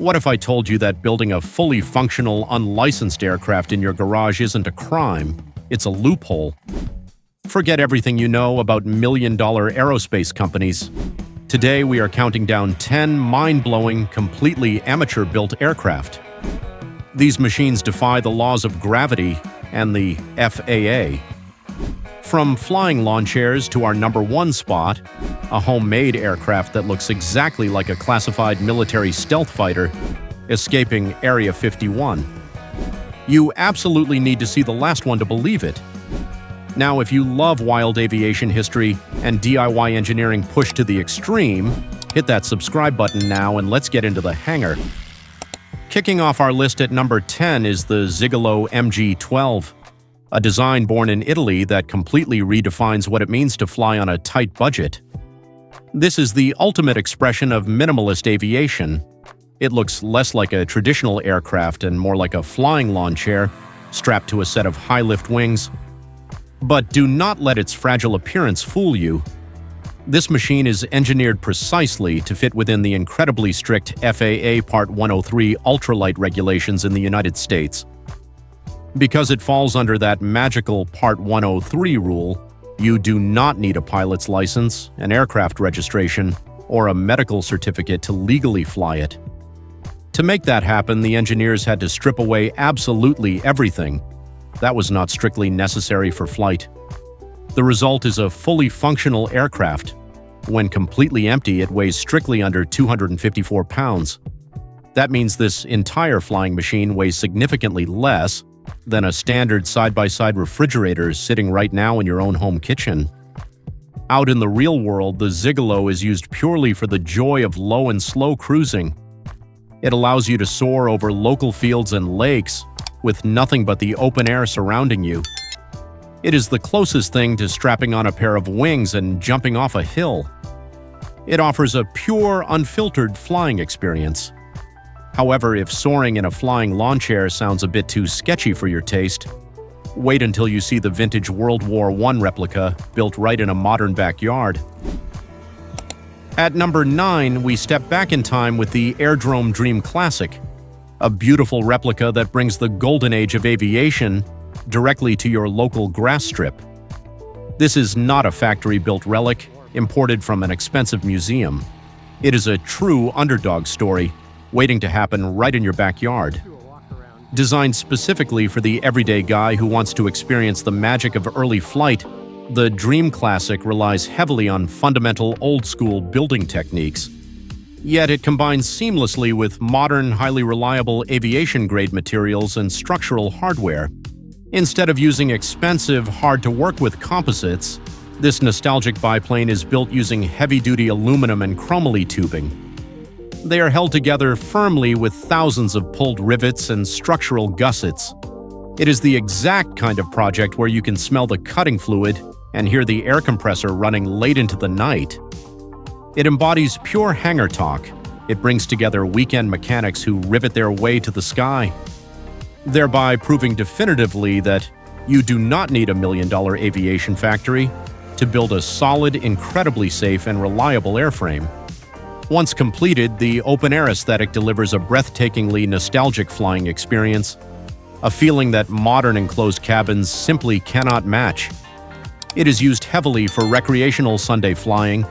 What if I told you that building a fully functional, unlicensed aircraft in your garage isn't a crime, it's a loophole? Forget everything you know about million-dollar aerospace companies. Today, we are counting down 10 mind-blowing, completely amateur-built aircraft. These machines defy the laws of gravity and the FAA. From flying lawn chairs to our number one spot, a homemade aircraft that looks exactly like a classified military stealth fighter escaping Area 51. You absolutely need to see the last one to believe it. Now, if you love wild aviation history and DIY engineering pushed to the extreme, hit that subscribe button now and let's get into the hangar. Kicking off our list at number 10 is the Ziggalo MG12, a design born in Italy that completely redefines what it means to fly on a tight budget. This is the ultimate expression of minimalist aviation. It looks less like a traditional aircraft and more like a flying lawn chair strapped to a set of high-lift wings. But do not let its fragile appearance fool you. This machine is engineered precisely to fit within the incredibly strict FAA Part 103 ultralight regulations in the United States. Because it falls under that magical Part 103 rule, you do not need a pilot's license, an aircraft registration, or a medical certificate to legally fly it. To make that happen, the engineers had to strip away absolutely everything that was not strictly necessary for flight. The result is a fully functional aircraft. When completely empty, it weighs strictly under 254 pounds. That means this entire flying machine weighs significantly less than a standard side-by-side refrigerator sitting right now in your own home kitchen. Out in the real world, the Ziggalo is used purely for the joy of low and slow cruising. It allows you to soar over local fields and lakes with nothing but the open air surrounding you. It is the closest thing to strapping on a pair of wings and jumping off a hill. It offers a pure, unfiltered flying experience. However, if soaring in a flying lawn chair sounds a bit too sketchy for your taste, wait until you see the vintage World War I replica built right in a modern backyard. At number 9, we step back in time with the AirDrome Dream Classic, a beautiful replica that brings the golden age of aviation directly to your local grass strip. This is not a factory-built relic imported from an expensive museum. It is a true underdog story waiting to happen right in your backyard. Designed specifically for the everyday guy who wants to experience the magic of early flight, the Dream Classic relies heavily on fundamental old-school building techniques. Yet it combines seamlessly with modern, highly reliable aviation-grade materials and structural hardware. Instead of using expensive, hard-to-work-with composites, this nostalgic biplane is built using heavy-duty aluminum and chromoly tubing. They are held together firmly with thousands of pulled rivets and structural gussets. It is the exact kind of project where you can smell the cutting fluid and hear the air compressor running late into the night. It embodies pure hangar talk. It brings together weekend mechanics who rivet their way to the sky, thereby proving definitively that you do not need a million-dollar aviation factory to build a solid, incredibly safe, and reliable airframe. Once completed, the open-air aesthetic delivers a breathtakingly nostalgic flying experience, a feeling that modern enclosed cabins simply cannot match. It is used heavily for recreational Sunday flying.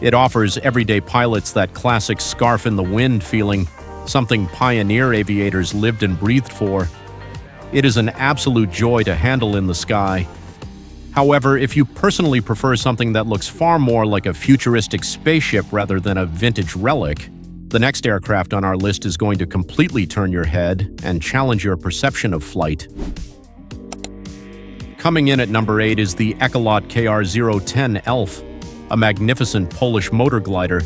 It offers everyday pilots that classic scarf in the wind feeling, something pioneer aviators lived and breathed for. It is an absolute joy to handle in the sky. However, if you personally prefer something that looks far more like a futuristic spaceship rather than a vintage relic, the next aircraft on our list is going to completely turn your head and challenge your perception of flight. Coming in at number 8 is the Echolot KR-010 Elf, a magnificent Polish motor glider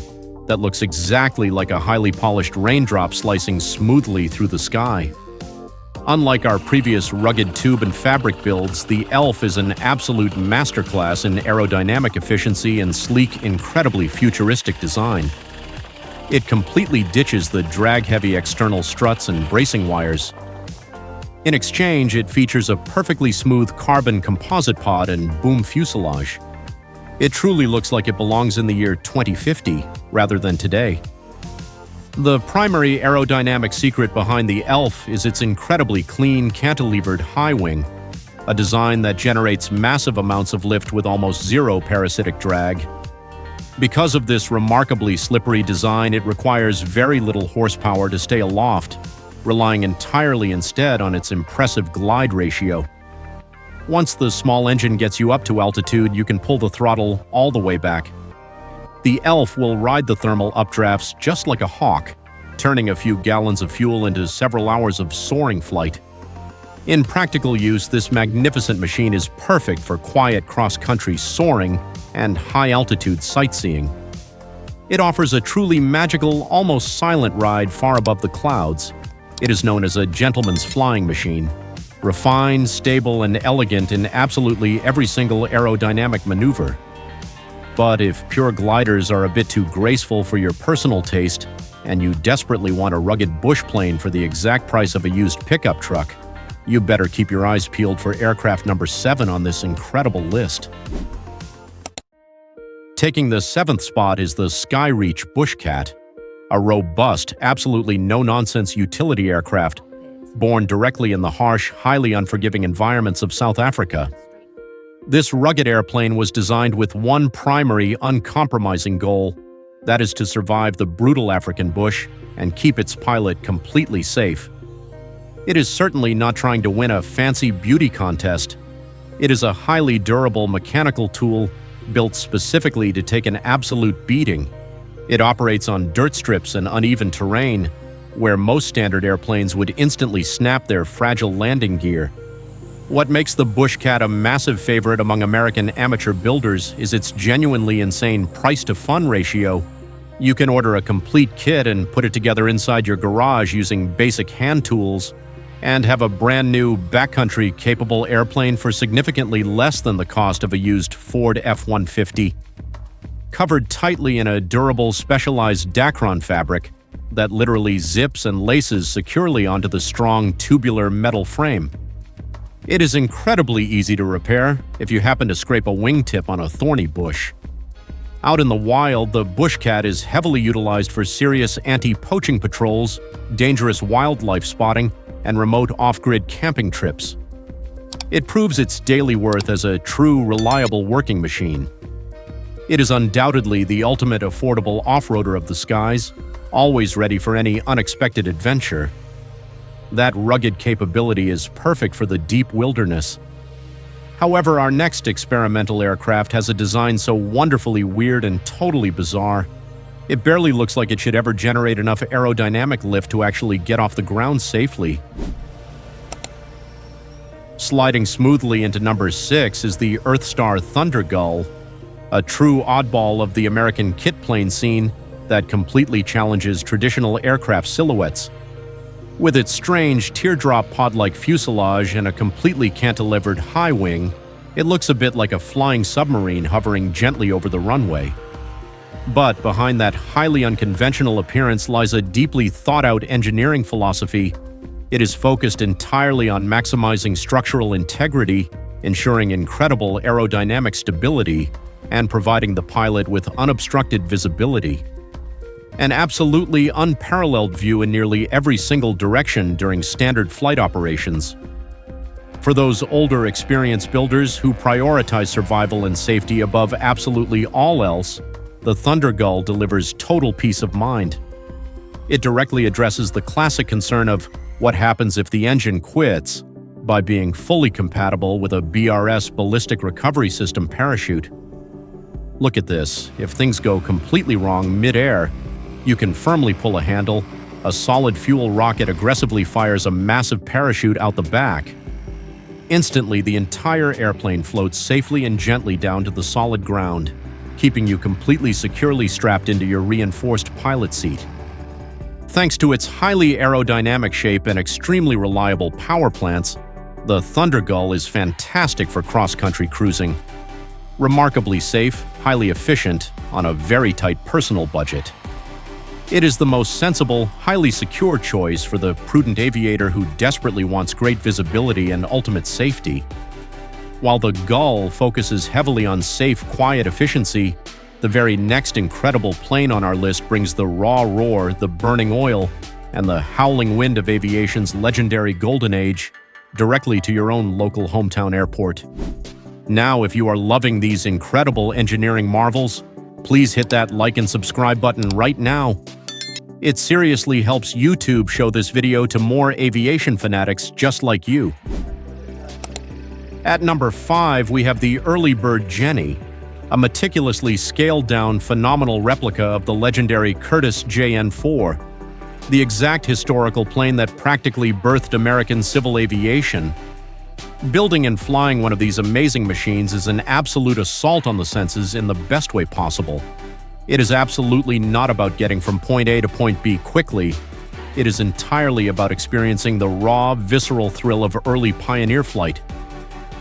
that looks exactly like a highly polished raindrop slicing smoothly through the sky. Unlike our previous rugged tube and fabric builds, the Elf is an absolute masterclass in aerodynamic efficiency and sleek, incredibly futuristic design. It completely ditches the drag-heavy external struts and bracing wires. In exchange, it features a perfectly smooth carbon composite pod and boom fuselage. It truly looks like it belongs in the year 2050 rather than today. The primary aerodynamic secret behind the Elf is its incredibly clean, cantilevered high wing, a design that generates massive amounts of lift with almost zero parasitic drag. Because of this remarkably slippery design, it requires very little horsepower to stay aloft, relying entirely instead on its impressive glide ratio. Once the small engine gets you up to altitude, you can pull the throttle all the way back. The Elf will ride the thermal updrafts just like a hawk, turning a few gallons of fuel into several hours of soaring flight. In practical use, this magnificent machine is perfect for quiet cross-country soaring and high-altitude sightseeing. It offers a truly magical, almost silent ride far above the clouds. It is known as a gentleman's flying machine, refined, stable, and elegant in absolutely every single aerodynamic maneuver. But if pure gliders are a bit too graceful for your personal taste, and you desperately want a rugged bush plane for the exact price of a used pickup truck, you better keep your eyes peeled for aircraft number 7 on this incredible list. Taking the 7th spot is the SkyReach Bushcat, a robust, absolutely no-nonsense utility aircraft born directly in the harsh, highly unforgiving environments of South Africa. This rugged airplane was designed with one primary, uncompromising goal, that is to survive the brutal African bush and keep its pilot completely safe. It is certainly not trying to win a fancy beauty contest. It is a highly durable mechanical tool built specifically to take an absolute beating. It operates on dirt strips and uneven terrain, where most standard airplanes would instantly snap their fragile landing gear. What makes the Bushcat a massive favorite among American amateur builders is its genuinely insane price-to-fun ratio. You can order a complete kit and put it together inside your garage using basic hand tools, and have a brand new backcountry capable airplane for significantly less than the cost of a used Ford F-150. Covered tightly in a durable, specialized Dacron fabric that literally zips and laces securely onto the strong, tubular metal frame. It is incredibly easy to repair if you happen to scrape a wingtip on a thorny bush. Out in the wild, the Bushcat is heavily utilized for serious anti-poaching patrols, dangerous wildlife spotting, and remote off-grid camping trips. It proves its daily worth as a true, reliable working machine. It is undoubtedly the ultimate affordable off-roader of the skies, always ready for any unexpected adventure. That rugged capability is perfect for the deep wilderness. However, our next experimental aircraft has a design so wonderfully weird and totally bizarre, it barely looks like it should ever generate enough aerodynamic lift to actually get off the ground safely. Sliding smoothly into number 6 is the Earthstar Thunder Gull, a true oddball of the American kit plane scene that completely challenges traditional aircraft silhouettes. With its strange teardrop pod-like fuselage and a completely cantilevered high wing, it looks a bit like a flying submarine hovering gently over the runway. But behind that highly unconventional appearance lies a deeply thought-out engineering philosophy. It is focused entirely on maximizing structural integrity, ensuring incredible aerodynamic stability, and providing the pilot with unobstructed visibility. An absolutely unparalleled view in nearly every single direction during standard flight operations. For those older, experienced builders who prioritize survival and safety above absolutely all else, the Thunder Gull delivers total peace of mind. It directly addresses the classic concern of what happens if the engine quits by being fully compatible with a BRS ballistic recovery system parachute. Look at this. If things go completely wrong mid-air, you can firmly pull a handle, a solid fuel rocket aggressively fires a massive parachute out the back. Instantly, the entire airplane floats safely and gently down to the solid ground, keeping you completely securely strapped into your reinforced pilot seat. Thanks to its highly aerodynamic shape and extremely reliable power plants, the Thunder Gull is fantastic for cross-country cruising. Remarkably safe, highly efficient, on a very tight personal budget. It is the most sensible, highly secure choice for the prudent aviator who desperately wants great visibility and ultimate safety. While the Gull focuses heavily on safe, quiet efficiency, The very next incredible plane on our list brings the raw roar, the burning oil, and the howling wind of aviation's legendary golden age directly to your own local hometown airport. Now, if you are loving these incredible engineering marvels, please hit that like and subscribe button right now. It seriously helps YouTube show this video to more aviation fanatics just like you. At number 5, we have the Early Bird Jenny, a meticulously scaled-down, phenomenal replica of the legendary Curtiss JN-4, the exact historical plane that practically birthed American civil aviation. Building and flying one of these amazing machines is an absolute assault on the senses in the best way possible. It is absolutely not about getting from point A to point B quickly. It is entirely about experiencing the raw, visceral thrill of early pioneer flight.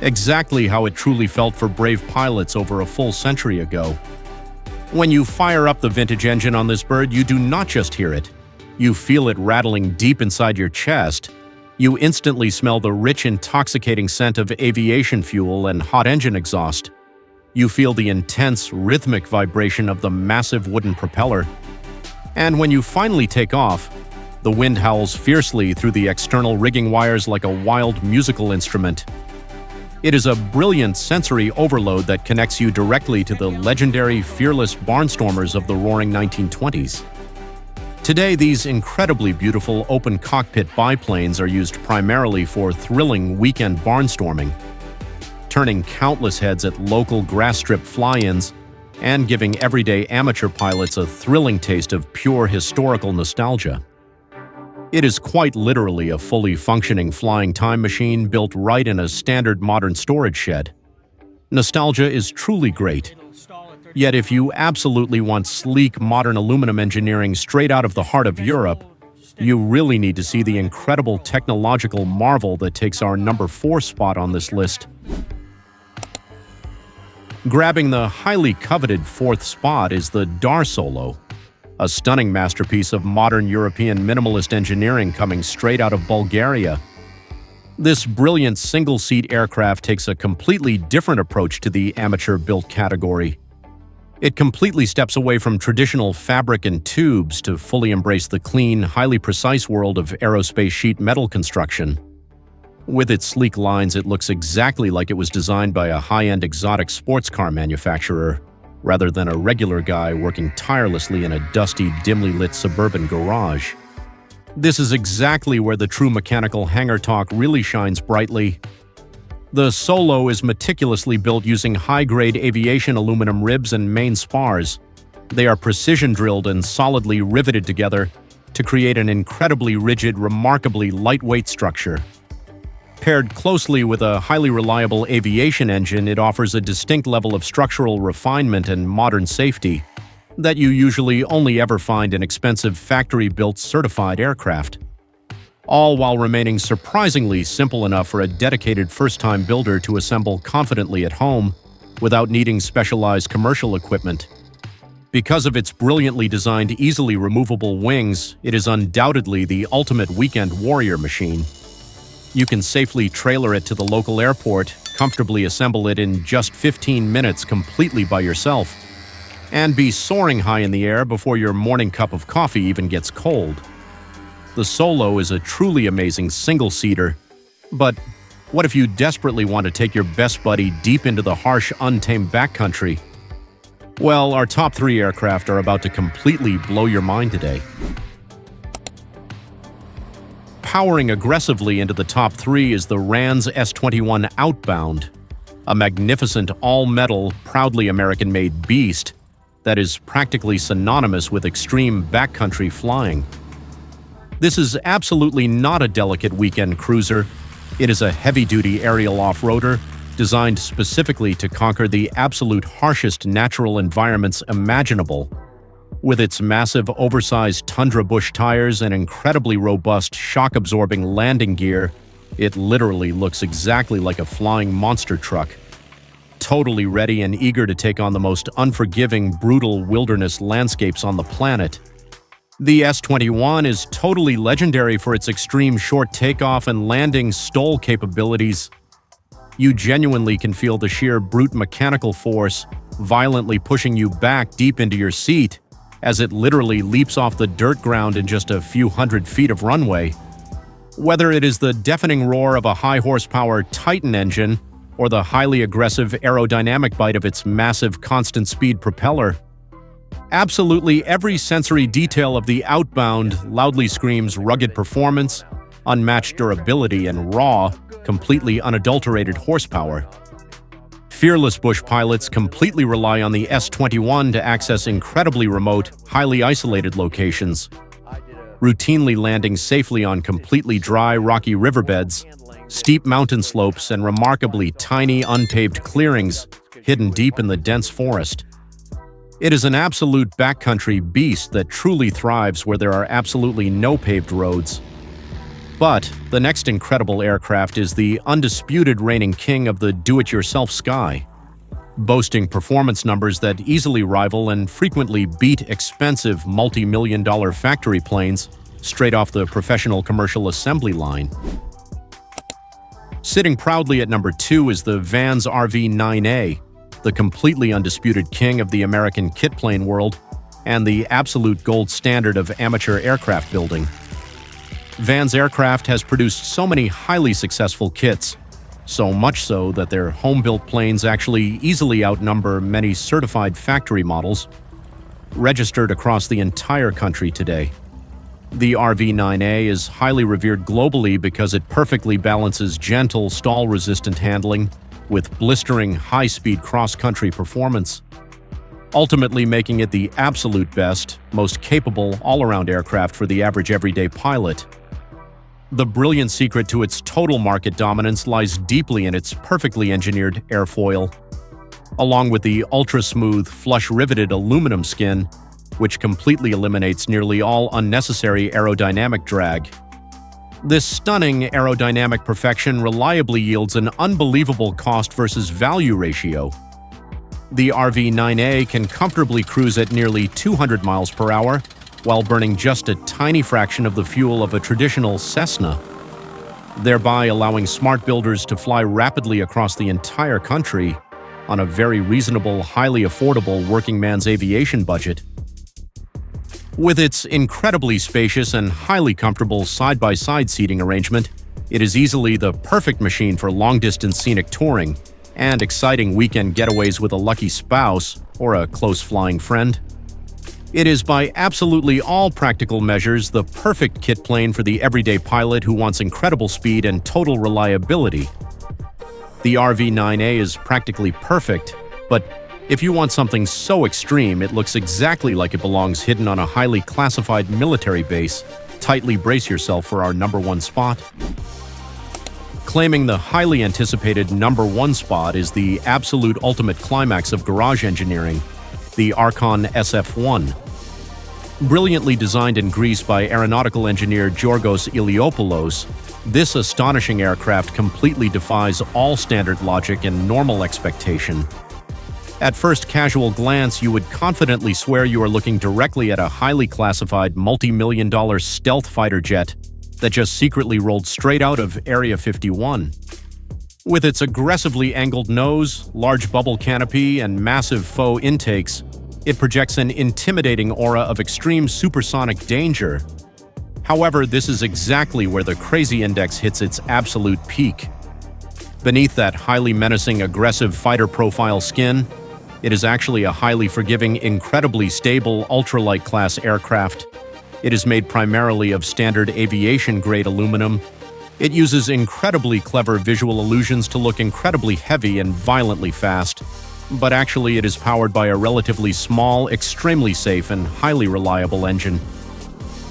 Exactly how it truly felt for brave pilots over a full century ago. When you fire up the vintage engine on this bird, you do not just hear it. You feel it rattling deep inside your chest. You instantly smell the rich, intoxicating scent of aviation fuel and hot engine exhaust. You feel the intense, rhythmic vibration of the massive wooden propeller. And when you finally take off, the wind howls fiercely through the external rigging wires like a wild musical instrument. It is a brilliant sensory overload that connects you directly to the legendary, fearless barnstormers of the roaring 1920s. Today, these incredibly beautiful open-cockpit biplanes are used primarily for thrilling weekend barnstorming, turning countless heads at local grass strip fly-ins and giving everyday amateur pilots a thrilling taste of pure historical nostalgia. It is quite literally a fully functioning flying time machine built right in a standard modern storage shed. Nostalgia is truly great. Yet if you absolutely want sleek, modern aluminum engineering straight out of the heart of Europe, you really need to see the incredible technological marvel that takes our number 4 spot on this list. Grabbing the highly coveted 4th spot is the Dar Solo, a stunning masterpiece of modern European minimalist engineering coming straight out of Bulgaria. This brilliant single-seat aircraft takes a completely different approach to the amateur-built category. It completely steps away from traditional fabric and tubes to fully embrace the clean, highly precise world of aerospace sheet metal construction. With its sleek lines, it looks exactly like it was designed by a high-end exotic sports car manufacturer, rather than a regular guy working tirelessly in a dusty, dimly lit suburban garage. This is exactly where the true mechanical hangar talk really shines brightly. The Solo is meticulously built using high-grade aviation aluminum ribs and main spars. They are precision-drilled and solidly riveted together to create an incredibly rigid, remarkably lightweight structure. Paired closely with a highly reliable aviation engine, it offers a distinct level of structural refinement and modern safety that you usually only ever find in expensive factory-built certified aircraft, all while remaining surprisingly simple enough for a dedicated first-time builder to assemble confidently at home without needing specialized commercial equipment. Because of its brilliantly designed, easily removable wings, it is undoubtedly the ultimate weekend warrior machine. You can safely trailer it to the local airport, comfortably assemble it in just 15 minutes completely by yourself, and be soaring high in the air before your morning cup of coffee even gets cold. The Solo is a truly amazing single-seater, but what if you desperately want to take your best buddy deep into the harsh, untamed backcountry? Well, our top 3 aircraft are about to completely blow your mind today. Powering aggressively into the top 3 is the RANS S21 Outbound, a magnificent all-metal, proudly American-made beast that is practically synonymous with extreme backcountry flying. This is absolutely not a delicate weekend cruiser. It is a heavy-duty aerial off-roader designed specifically to conquer the absolute harshest natural environments imaginable. With its massive, oversized Tundra Bush tires and incredibly robust, shock-absorbing landing gear, it literally looks exactly like a flying monster truck. Totally ready and eager to take on the most unforgiving, brutal wilderness landscapes on the planet. The S21 is totally legendary for its extreme short takeoff and landing STOL capabilities. You genuinely can feel the sheer brute mechanical force violently pushing you back deep into your seat as it literally leaps off the dirt ground in just a few hundred feet of runway. Whether it is the deafening roar of a high-horsepower Titan engine or the highly aggressive aerodynamic bite of its massive constant-speed propeller, absolutely every sensory detail of the Outbound loudly screams rugged performance, unmatched durability, and raw, completely unadulterated horsepower. Fearless bush pilots completely rely on the S-21 to access incredibly remote, highly isolated locations, routinely landing safely on completely dry, rocky riverbeds, steep mountain slopes, and remarkably tiny, unpaved clearings hidden deep in the dense forest. It is an absolute backcountry beast that truly thrives where there are absolutely no paved roads. But the next incredible aircraft is the undisputed reigning king of the do-it-yourself sky, boasting performance numbers that easily rival and frequently beat expensive multi-million-dollar factory planes straight off the professional commercial assembly line. Sitting proudly at number 2 is the Vans RV-9A, the completely undisputed king of the American kit plane world and the absolute gold standard of amateur aircraft building. Vans Aircraft has produced so many highly successful kits, so much so that their home-built planes actually easily outnumber many certified factory models, registered across the entire country today. The RV-9A is highly revered globally because it perfectly balances gentle, stall-resistant handling with blistering, high-speed cross-country performance, ultimately making it the absolute best, most capable all-around aircraft for the average everyday pilot. The brilliant secret to its total market dominance lies deeply in its perfectly engineered airfoil, along with the ultra-smooth, flush-riveted aluminum skin, which completely eliminates nearly all unnecessary aerodynamic drag. This stunning aerodynamic perfection reliably yields an unbelievable cost versus value ratio. The RV-9A can comfortably cruise at nearly 200 miles per hour, while burning just a tiny fraction of the fuel of a traditional Cessna, thereby allowing smart builders to fly rapidly across the entire country on a very reasonable, highly affordable working man's aviation budget. With its incredibly spacious and highly comfortable side-by-side seating arrangement, it is easily the perfect machine for long-distance scenic touring and exciting weekend getaways with a lucky spouse or a close flying friend. It is by absolutely all practical measures the perfect kit plane for the everyday pilot who wants incredible speed and total reliability. The RV-9A is practically perfect, but if you want something so extreme it looks exactly like it belongs hidden on a highly classified military base, tightly brace yourself for our number 1 spot. Claiming the highly anticipated number 1 spot is the absolute ultimate climax of garage engineering, the Archon SF1. Brilliantly designed in Greece by aeronautical engineer Georgos Iliopoulos, this astonishing aircraft completely defies all standard logic and normal expectation. At first casual glance, you would confidently swear you are looking directly at a highly classified multi-million-dollar stealth fighter jet that just secretly rolled straight out of Area 51. With its aggressively angled nose, large bubble canopy, and massive faux intakes, it projects an intimidating aura of extreme supersonic danger. However, this is exactly where the crazy index hits its absolute peak. Beneath that highly menacing, aggressive fighter profile skin, it is actually a highly forgiving, incredibly stable, ultralight class aircraft. It is made primarily of standard aviation-grade aluminum. It uses incredibly clever visual illusions to look incredibly heavy and violently fast, but actually it is powered by a relatively small, extremely safe, and highly reliable engine.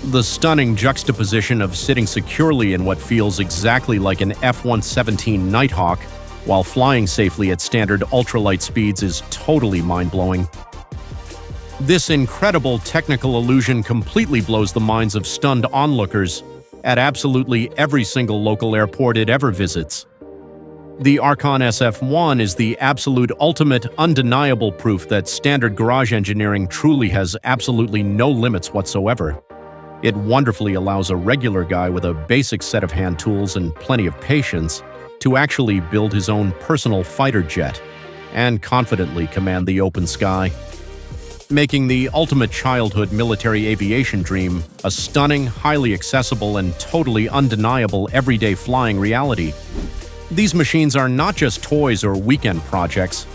The stunning juxtaposition of sitting securely in what feels exactly like an F-117 Nighthawk while flying safely at standard ultralight speeds is totally mind-blowing. This incredible technical illusion completely blows the minds of stunned onlookers at absolutely every single local airport it ever visits. The Archon SF1 is the absolute ultimate, undeniable proof that standard garage engineering truly has absolutely no limits whatsoever. It wonderfully allows a regular guy with a basic set of hand tools and plenty of patience to actually build his own personal fighter jet, and confidently command the open sky, making the ultimate childhood military aviation dream a stunning, highly accessible, and totally undeniable everyday flying reality. These machines are not just toys or weekend projects.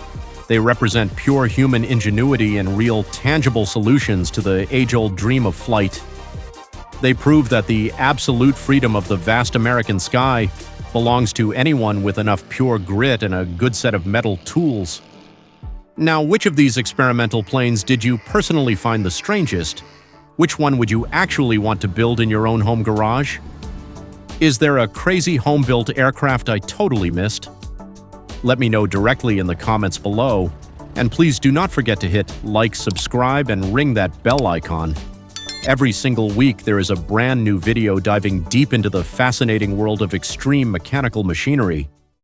They represent pure human ingenuity and real, tangible solutions to the age-old dream of flight. They prove that the absolute freedom of the vast American sky belongs to anyone with enough pure grit and a good set of metal tools. Now, which of these experimental planes did you personally find the strangest? Which one would you actually want to build in your own home garage? Is there a crazy home-built aircraft I totally missed? Let me know directly in the comments below, and please do not forget to hit like, subscribe, and ring that bell icon. Every single week there is a brand new video diving deep into the fascinating world of extreme mechanical machinery.